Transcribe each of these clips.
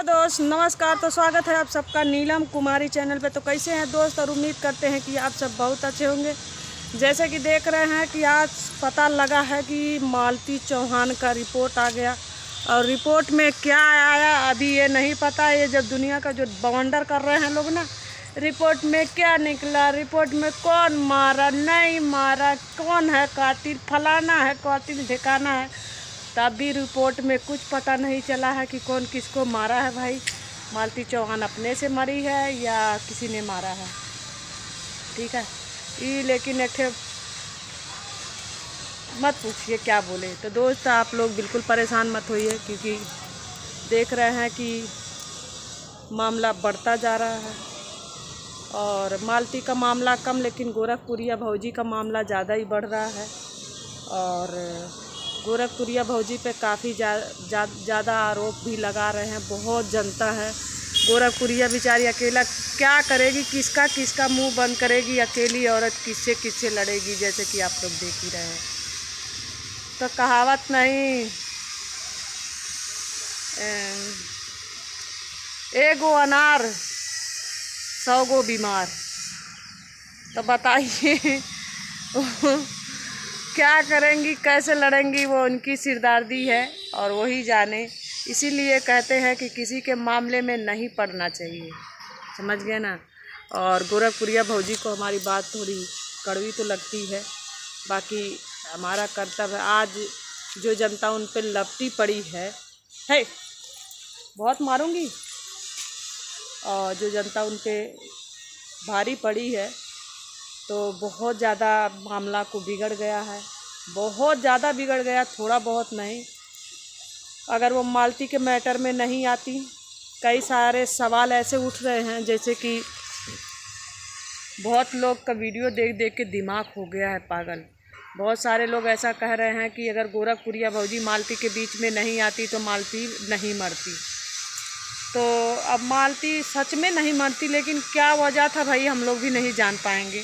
दोस्त नमस्कार। तो स्वागत है आप सबका नीलम कुमारी चैनल पे। तो कैसे हैं दोस्त, और उम्मीद करते हैं कि आप सब बहुत अच्छे होंगे। जैसे कि देख रहे हैं कि आज पता लगा है कि मालती चौहान का रिपोर्ट आ गया, और रिपोर्ट में क्या आया अभी ये नहीं पता। ये जब दुनिया का जो बवंडर कर रहे हैं लोग ना, रिपोर्ट में क्या निकला, रिपोर्ट में कौन मारा नहीं मारा, कौन है कातिल, फलाना है कातिल ठिकाना है, तब भी रिपोर्ट में कुछ पता नहीं चला है कि कौन किसको मारा है। भाई मालती चौहान अपने से मरी है या किसी ने मारा है, ठीक है। ये लेकिन एक मत पूछिए क्या बोले। तो दोस्त आप लोग बिल्कुल परेशान मत होइए, क्योंकि देख रहे हैं कि मामला बढ़ता जा रहा है। और मालती का मामला कम, लेकिन गोरखपुरिया भौजी का मामला ज़्यादा ही बढ़ रहा है। और गोरखपुरिया भौजी पे काफ़ी ज़्यादा आरोप भी लगा रहे हैं। बहुत जनता है, गोरखपुरिया बेचारी अकेला क्या करेगी, किसका मुंह बंद करेगी। अकेली औरत किससे लड़ेगी, जैसे कि आप लोग देख ही रहे हैं। तो कहावत नहीं, एगो अनार 100 गो बीमार। तो बताइए क्या करेंगी, कैसे लड़ेंगी, वो उनकी सिरदर्दी है और वही जाने। इसीलिए कहते हैं कि किसी के मामले में नहीं पड़ना चाहिए, समझ गए ना। और गोरखपुरिया भौजी को हमारी बात थोड़ी कड़वी तो लगती है, बाकी हमारा कर्तव्य। आज जो जनता उन पर लपटी पड़ी है बहुत मारूंगी, और जो जनता उन पर भारी पड़ी है, तो बहुत ज़्यादा मामला को बिगड़ गया है, बहुत ज़्यादा बिगड़ गया, थोड़ा बहुत नहीं। अगर वो मालती के मैटर में नहीं आती, कई सारे सवाल ऐसे उठ रहे हैं, जैसे कि बहुत लोग का वीडियो देख देख के दिमाग हो गया है पागल। बहुत सारे लोग ऐसा कह रहे हैं कि अगर गोरखपुरिया भौजी मालती के बीच में नहीं आती तो मालती नहीं मरती। तो अब मालती सच में नहीं मरती, लेकिन क्या वजह था भाई हम लोग भी नहीं जान पाएंगे।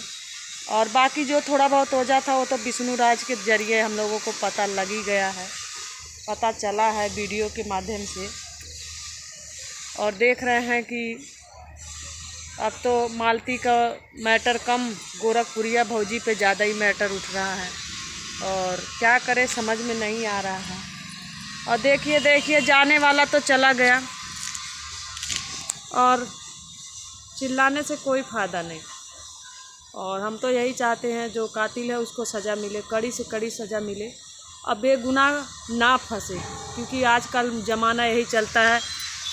और बाकी जो थोड़ा बहुत वजह था वो तो विष्णु राज के जरिए हम लोगों को पता लग ही गया है, पता चला है वीडियो के माध्यम से। और देख रहे हैं कि अब तो मालती का मैटर कम, गोरखपुरिया भौजी पे ज़्यादा ही मैटर उठ रहा है। और क्या करे समझ में नहीं आ रहा है। और देखिए जाने वाला तो चला गया, और चिल्लाने से कोई फ़ायदा नहीं। और हम तो यही चाहते हैं जो कातिल है उसको सज़ा मिले, कड़ी से कड़ी सज़ा मिले, अब बेगुनाह ना फंसे। क्योंकि आजकल ज़माना यही चलता है,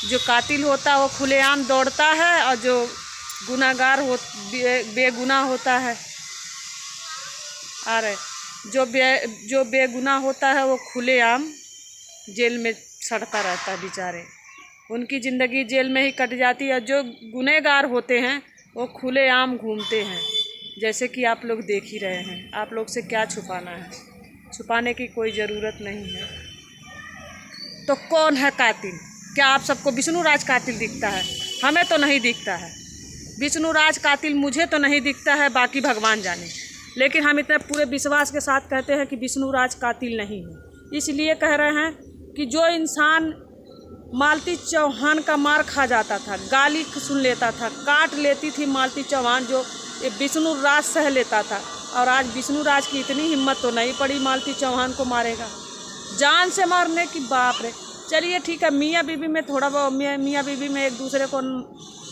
जो कातिल होता है वो खुलेआम दौड़ता है, और जो गुनाहगार बेगुनाह होता है, जो बेगुनाह होता है वो खुलेआम जेल में सड़ता रहता है बेचारे। उनकी ज़िंदगी जेल में ही कट जाती है। जो गुनहगार होते हैं वो खुलेआम घूमते हैं, जैसे कि आप लोग देख ही रहे हैं। आप लोग से क्या छुपाना है, छुपाने की कोई ज़रूरत नहीं है। तो कौन है कातिल? क्या आप सबको विष्णु राज कातिल दिखता है? हमें तो नहीं दिखता है विष्णु राज कातिल, मुझे तो नहीं दिखता है, बाकी भगवान जाने। लेकिन हम इतने पूरे विश्वास के साथ कहते हैं कि विष्णु राज कातिल नहीं है। इसलिए कह रहे हैं कि जो इंसान मालती चौहान का मार खा जाता था, गाली सुन लेता था, काट लेती थी मालती चौहान, जो ये विष्णु राज सह लेता था। और आज विष्णु राज की इतनी हिम्मत तो नहीं पड़ी मालती चौहान को मारेगा, जान से मारने की। बाप रे, चलिए ठीक है, मियाँ बीवी में थोड़ा बहुत मियाँ बीवी में एक दूसरे को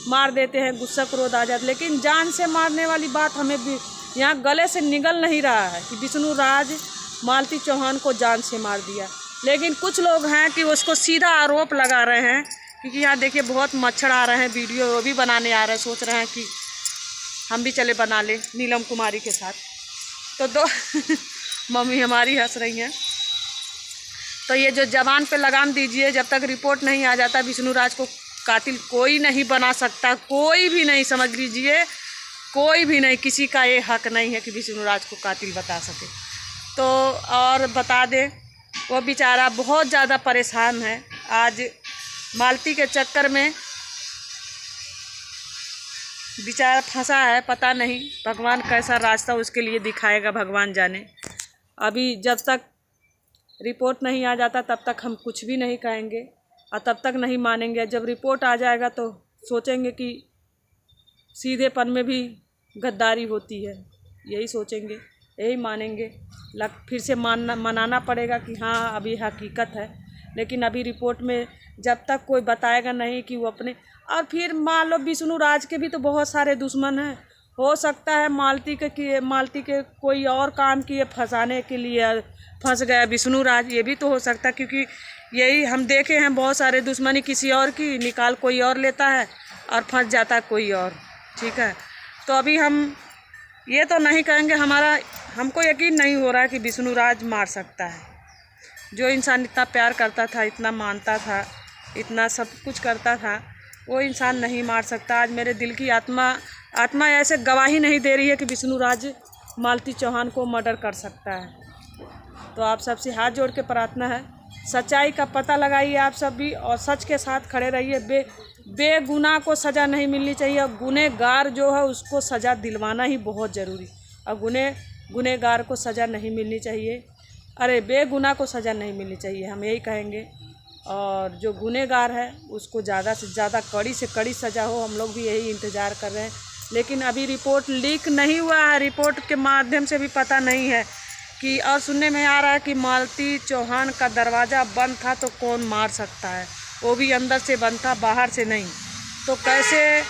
मार देते हैं, गुस्सा क्रोध आ जाता, लेकिन जान से मारने वाली बात हमें भी यहाँ गले से निकल नहीं रहा है कि विष्णु राज मालती चौहान को जान से मार दिया। लेकिन कुछ लोग हैं कि उसको सीधा आरोप लगा रहे हैं, क्योंकि यहाँ देखिए बहुत मच्छर आ रहे हैं, वीडियो वो भी बनाने आ रहे हैं, सोच रहे हैं कि हम भी चले बना ले नीलम कुमारी के साथ। तो दो मम्मी हमारी हंस रही हैं। तो ये जो जवान पे लगाम दीजिए, जब तक रिपोर्ट नहीं आ जाता विष्णु राज को कातिल कोई नहीं बना सकता, कोई भी नहीं, समझ लीजिए कोई भी नहीं, किसी का ये हक नहीं है कि विष्णु राज को कातिल बता सके। तो और बता दें, वो बेचारा बहुत ज़्यादा परेशान है। आज मालती के चक्कर में बेचारा फंसा है, पता नहीं भगवान कैसा रास्ता उसके लिए दिखाएगा, भगवान जाने। अभी जब तक रिपोर्ट नहीं आ जाता तब तक हम कुछ भी नहीं कहेंगे। और तब तक नहीं मानेंगे। जब रिपोर्ट आ जाएगा तो सोचेंगे कि सीधेपन में भी गद्दारी होती है, यही सोचेंगे, यही मानेंगे। फिर से मनाना पड़ेगा कि हाँ अभी हकीकत है। लेकिन अभी रिपोर्ट में जब तक कोई बताएगा नहीं कि वो अपने, और फिर मान लो विष्णु राज के भी तो बहुत सारे दुश्मन हैं। हो सकता है मालती के कोई और काम किए फंसाने के लिए फंस गया विष्णु राज, ये भी तो हो सकता है। क्योंकि यही हम देखे हैं, बहुत सारे दुश्मनी किसी और की निकाल कोई और लेता है और फंस जाता है कोई और। ठीक है, तो अभी हम ये तो नहीं कहेंगे, हमको यकीन नहीं हो रहा है कि विष्णु राज मार सकता है। जो इंसान इतना प्यार करता था, इतना मानता था, इतना सब कुछ करता था, वो इंसान नहीं मार सकता। आज मेरे दिल की आत्मा ऐसे गवाही नहीं दे रही है कि विष्णु राज मालती चौहान को मर्डर कर सकता है। तो आप सबसे हाथ जोड़ के प्रार्थना है, सच्चाई का पता लगाइए आप सब भी, और सच के साथ खड़े रहिए। बेगुनाह को सज़ा नहीं मिलनी चाहिए, और गुनहगार जो है उसको सज़ा दिलवाना ही बहुत ज़रूरी। और गुनहगार को सज़ा नहीं मिलनी चाहिए, अरे बेगुनाह को सज़ा नहीं मिलनी चाहिए, हम यही कहेंगे। और जो गुनहगार है उसको ज़्यादा से ज़्यादा कड़ी से कड़ी सज़ा हो, हम लोग भी यही इंतज़ार कर रहे हैं। लेकिन अभी रिपोर्ट लीक नहीं हुआ है, रिपोर्ट के माध्यम से भी पता नहीं है कि, और सुनने में आ रहा है कि मालती चौहान का दरवाज़ा बंद था, तो कौन मार सकता है, वो भी अंदर से बंद था, बाहर से नहीं। तो कैसे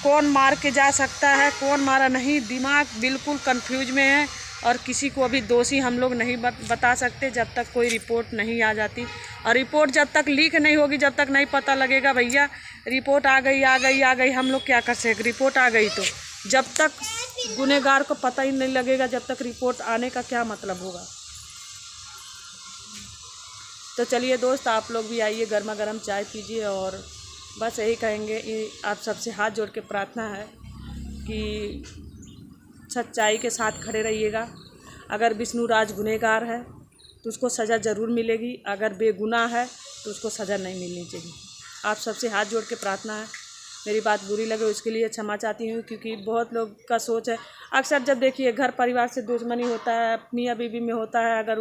कौन मार के जा सकता है, कौन मारा नहीं, दिमाग बिल्कुल कंफ्यूज में है। और किसी को अभी दोषी हम लोग नहीं बता सकते जब तक कोई रिपोर्ट नहीं आ जाती। और रिपोर्ट जब तक लीक नहीं होगी, जब तक नहीं पता लगेगा भैया रिपोर्ट आ गई, हम लोग क्या कर सकें। रिपोर्ट आ गई तो जब तक गुनहगार को पता ही नहीं लगेगा, जब तक रिपोर्ट आने का क्या मतलब होगा। तो चलिए दोस्त, आप लोग भी आइए, गर्मा गर्म चाय पीजिए। और बस यही कहेंगे, आप सबसे हाथ जोड़ के प्रार्थना है कि सच्चाई के साथ खड़े रहिएगा। अगर विष्णु राज गुनहगार है तो उसको सज़ा ज़रूर मिलेगी, अगर बेगुनाह है तो उसको सज़ा नहीं मिलनी चाहिए। आप सबसे हाथ जोड़ के प्रार्थना है, मेरी बात बुरी लगे उसके लिए क्षमा चाहती हूँ। क्योंकि बहुत लोग का सोच है, अक्सर जब देखिए घर परिवार से दुश्मनी होता है, मियाँ बीवी में होता है, अगर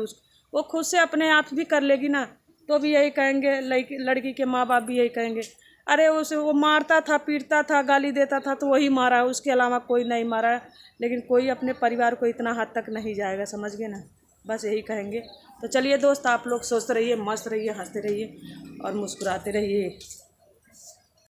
वो खुद से अपने आप भी कर लेगी ना, तो भी यही कहेंगे, लड़की के माँ बाप भी यही कहेंगे, अरे वो मारता था, पीटता था, गाली देता था तो वही मारा है, उसके अलावा कोई नहीं मारा है। लेकिन कोई अपने परिवार को इतना हद तक नहीं जाएगा, समझ गए ना, बस यही कहेंगे। तो चलिए दोस्त, आप लोग स्वस्थ रहिए, मस्त रहिए, हंसते रहिए और मुस्कुराते रहिए।